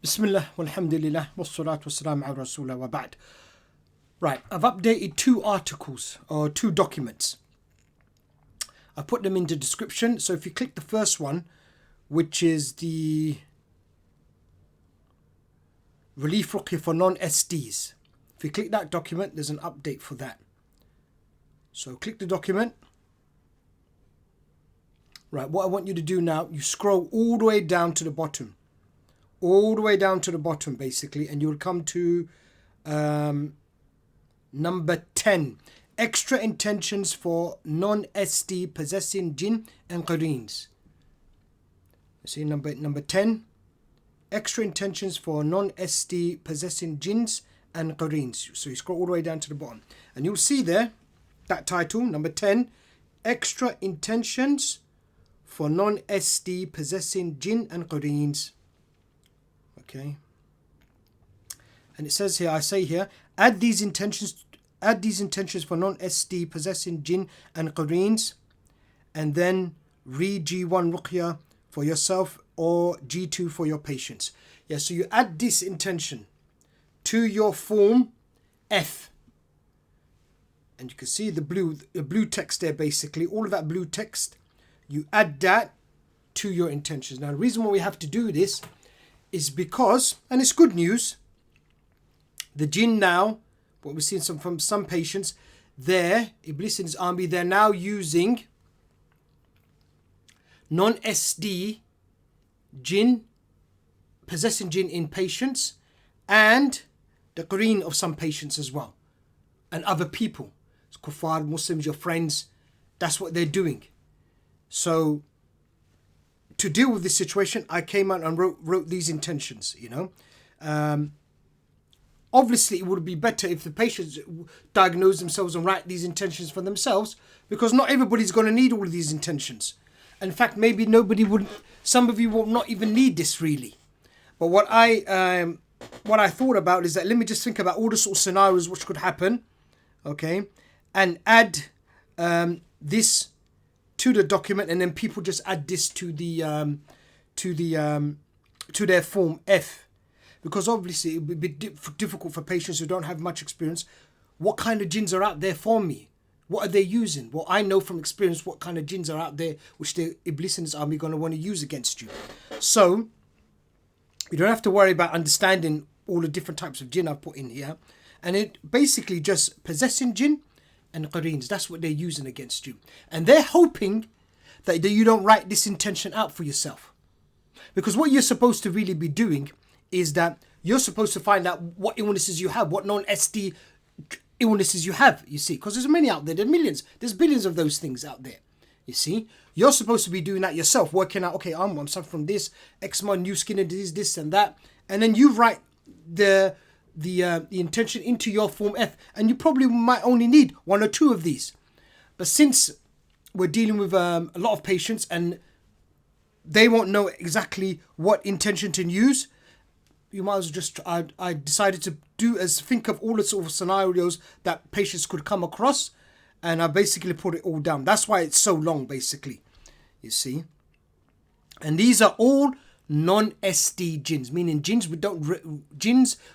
Bismillah, walhamdulillah, wassalatu wassalamu ala rasulullah wa ba'd. Right, I've updated two articles or two documents. I put them in the description. So if you click the first one, which is the Relief Ruqya for non-SDs. If you click that document, there's an update for that. So click the document. Right, what I want you to do now, you scroll all the way down to the bottom. All the way down to the bottom, basically, and you'll come to number 10. Extra intentions for non-SD possessing jinn and qareens. See number 10. Extra intentions for non-SD possessing jinns and qareens. So you scroll all the way down to the bottom, and you'll see there that title, number 10. Extra intentions for non-SD possessing jinn and qareens. Okay, and it says here, I say here, add these intentions for non-SD possessing jinn and qareens, and then read G1 Ruqya for yourself or G2 for your patients. Yeah, so you add this intention to your form F, and you can see the blue text there, basically all of that blue text. You add that to your intentions. Now the reason why we have to do this is because, and it's good news, the jinn now, what we've seen from some patients, Iblis and his army, they're now using non-SD jinn, possessing jinn in patients, and the qareen of some patients as well, and other people. It's kuffar, Muslims, your friends, that's what they're doing. So to deal with this situation, I came out and wrote these intentions, Obviously, it would be better if the patients diagnose themselves and write these intentions for themselves, because not everybody's going to need all of these intentions. In fact, maybe some of you will not even need this really. But what I thought about is that let me just think about all the sort of scenarios which could happen, okay, and add this to the document, and then people just add this to their form F, because obviously it would be difficult for patients who don't have much experience. What kind of jinns are out there for me? What are they using? Well, I know from experience what kind of jinns are out there which the Iblis and his army going to want to use against you. So you don't have to worry about understanding all the different types of jinn I've put in here, and it basically just possessing jinn and qareens. That's what they're using against you, and they're hoping that you don't write this intention out for yourself, because what you're supposed to really be doing is that you're supposed to find out what illnesses you have, what non-SD illnesses you have, you see, because there's many out there. There's millions, there's billions of those things out there, you see. You're supposed to be doing that yourself, working out, okay, I'm suffering from this, eczema, new skin disease, this and that, and then you write the intention into your form F, and you probably might only need one or two of these. But since we're dealing with a lot of patients and they won't know exactly what intention to use, you might as well just, I decided to think of all the sort of scenarios that patients could come across, and I basically put it all down. That's why it's so long, basically, you see. And these are all non-SD jinns, meaning jinns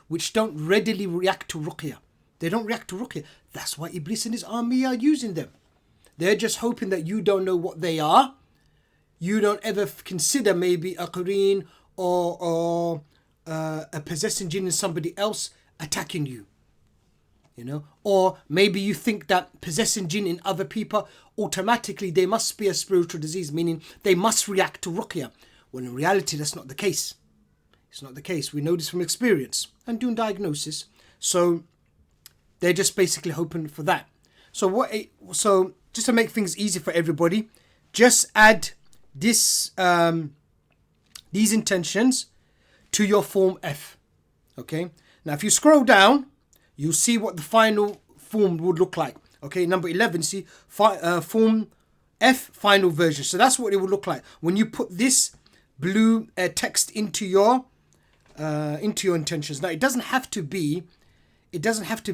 which don't readily react to Ruqya. They don't react to Ruqya. That's why Iblis and his army are using them. They're just hoping that you don't know what they are. You don't ever consider maybe a qareen or a possessing jinn in somebody else attacking you. Or maybe you think that possessing jinn in other people, automatically they must be a spiritual disease, meaning they must react to Ruqya. When in reality, that's not the case. It's not the case. We know this from experience and doing diagnosis. So they're just basically hoping for that. So just to make things easy for everybody, just add these intentions to your form F. Okay. Now, if you scroll down, you'll see what the final form would look like. Okay, number 11. See, form F, final version. So that's what it would look like when you put this blue text into your intentions. Now it doesn't have to be blue. It doesn't have to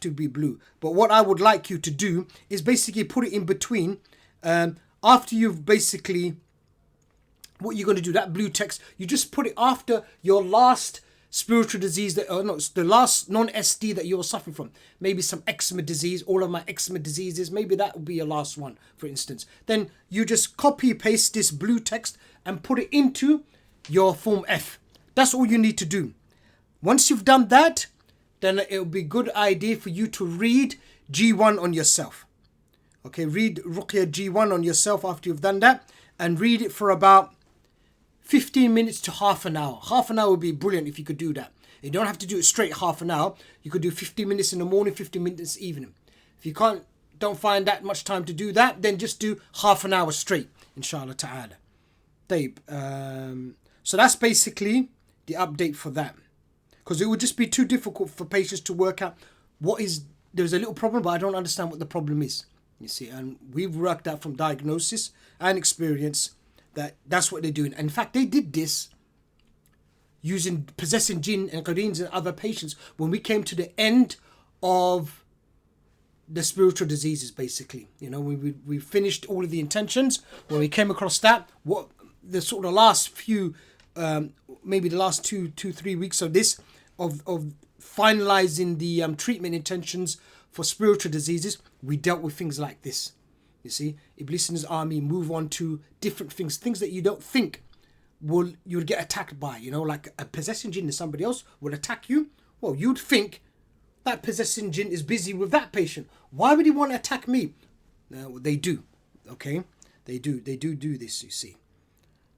be blue. But what I would like you to do is basically put it in between. After you've basically what you're going to do, that blue text, you just put it after your last spiritual disease, that, or not, the last non-SD that you're suffering from. Maybe some eczema disease, all of my eczema diseases, maybe that will be your last one, for instance. Then you just copy paste this blue text and put it into your Form F. That's all you need to do. Once you've done that, then it will be a good idea for you to read G1 on yourself. Okay, read Ruqya G1 on yourself after you've done that, and read it for about 15 minutes to half an hour. Half an hour would be brilliant if you could do that. You don't have to do it straight half an hour. You could do 15 minutes in the morning, 15 minutes evening. If you don't find that much time to do that, then just do half an hour straight, inshallah ta'ala. So that's basically the update for that. Because it would just be too difficult for patients to work out there's a little problem, but I don't understand what the problem is. You see, and we've worked out from diagnosis and experience that's what they're doing. And in fact, they did this using possessing jinn and qareens in other patients when we came to the end of the spiritual diseases, basically. You know, we finished all of the intentions. When we came across that, what the sort of last few, maybe the last 2-3 weeks of this, of finalizing the treatment intentions for spiritual diseases, we dealt with things like this. You see, Iblis and his army move on to different things that you don't think you'll get attacked by. You know, like a possessing jinn, somebody else will attack you. Well, you'd think that possessing jinn is busy with that patient. Why would he want to attack me? No, they do. Okay, they do this. You see,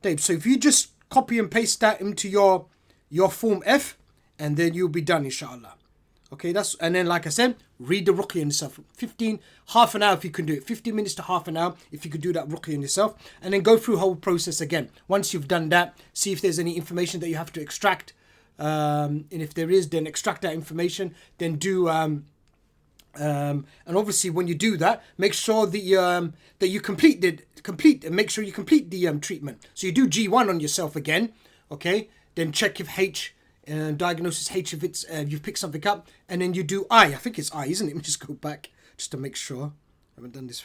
Dave. So if you just copy and paste that into your Form F, and then you'll be done, inshallah. Okay, and then like I said, read the Ruqya yourself. Half an hour if you can do it. 15 minutes to half an hour if you could do that Ruqya yourself. And then go through the whole process again. Once you've done that, see if there's any information that you have to extract. And if there is, then extract that information. Then do, and obviously when you do that, make sure that you complete and make sure you complete the treatment. So you do G1 on yourself again, okay? Then check if H, diagnosis H, if it's you've picked something up, and then you do I think it's I, isn't it? Let me just go back just to make sure. I haven't done this.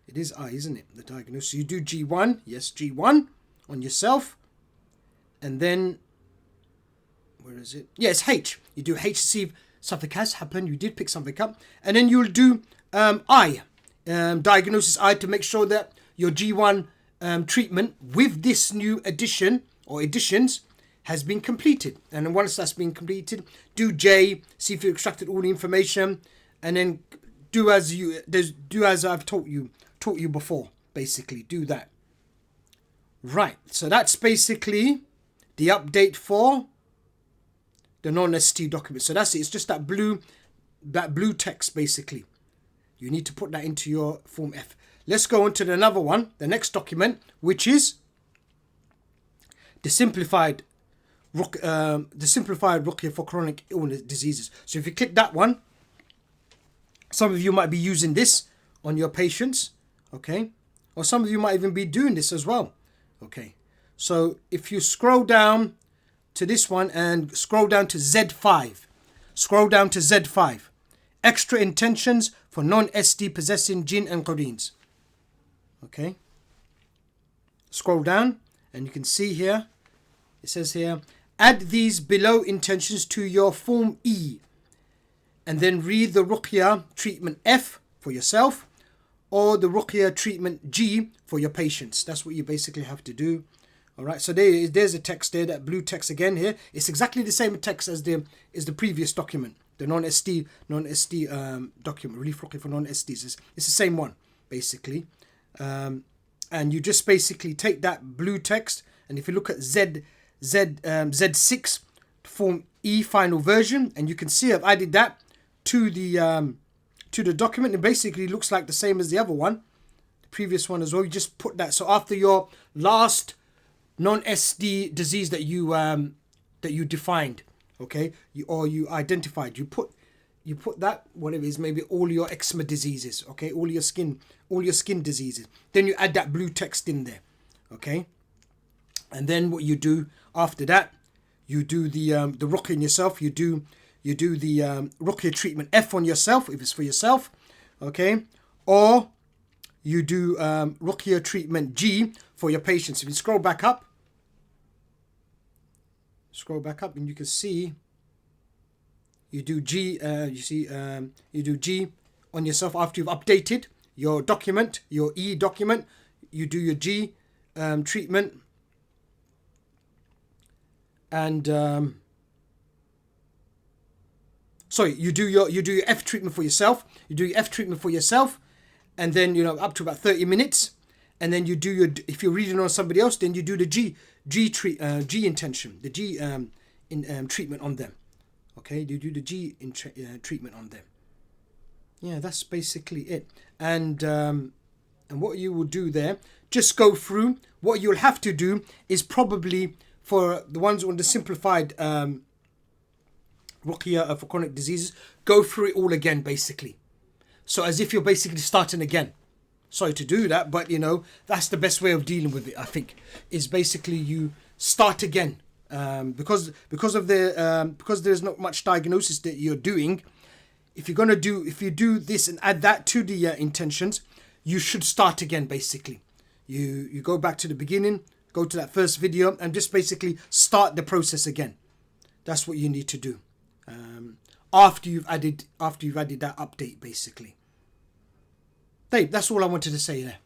It is I, isn't it? The diagnosis. So you do G1, yes, G1 on yourself, and then where is it? Yeah, it's H. You do H to see if something has happened. You did pick something up, and then you'll do I, diagnosis I, to make sure that your G1 treatment with this new addition or additions has been completed. And then once that's been completed, do J, see if you extracted all the information, and then do as I've taught you before. Basically, do that. Right. So that's basically the update for the non-ST document. So that's it. It's just that blue text basically. You need to put that into your Form F. Let's go on to another one, the next document, which is the simplified Ruqya for chronic illness diseases. So if you click that one, some of you might be using this on your patients, okay? Or some of you might even be doing this as well, okay? So if you scroll down to this one and scroll down to Z5, extra intentions for non-SD possessing jinn and qareens, okay? Scroll down and you can see here, it says here, add these below intentions to your Form E, and then read the Ruqya treatment F for yourself, or the Ruqya treatment G for your patients. That's what you basically have to do. All right, so there's a text there, that blue text again here. It's exactly the same text as the previous document, the non-SD document, Relief Ruqya for non-SDs. It's the same one, basically. And you just basically take that blue text, and if you look at Z6 Form E final version, and you can see I've added that to the document. It basically looks like the same as the other one, the previous one as well. You just put that. So after your last non-SD disease that you defined, okay, you identified, you put that, whatever it is, maybe all your eczema diseases, okay, all your skin diseases. Then you add that blue text in there, okay. And then what you do after that, you do the Ruqya on yourself. You do the Ruqya treatment F on yourself if it's for yourself, okay. Or you do Ruqya treatment G for your patients. If you scroll back up, and you can see you do G. You do G on yourself after you've updated your document, your E document. You do your G treatment, and sorry, you do your F treatment for yourself. You do your F treatment for yourself, and then up to about 30 minutes, and then you do your, if you're reading on somebody else, then you do the G intention, the G treatment on them. Okay, you do the G treatment on them. Yeah, that's basically it. And what you will do there, just go through. What you'll have to do is probably, for the ones on the simplified Ruqya for chronic diseases, go through it all again, basically. So as if you're basically starting again. Sorry to do that, but that's the best way of dealing with it, I think, is basically you start again. Because there's not much diagnosis that you're doing. If you do this and add that to the intentions, you should start again, basically. You go back to the beginning, go to that first video, and just basically start the process again. That's what you need to do. After you've added that update, basically. That's all I wanted to say there.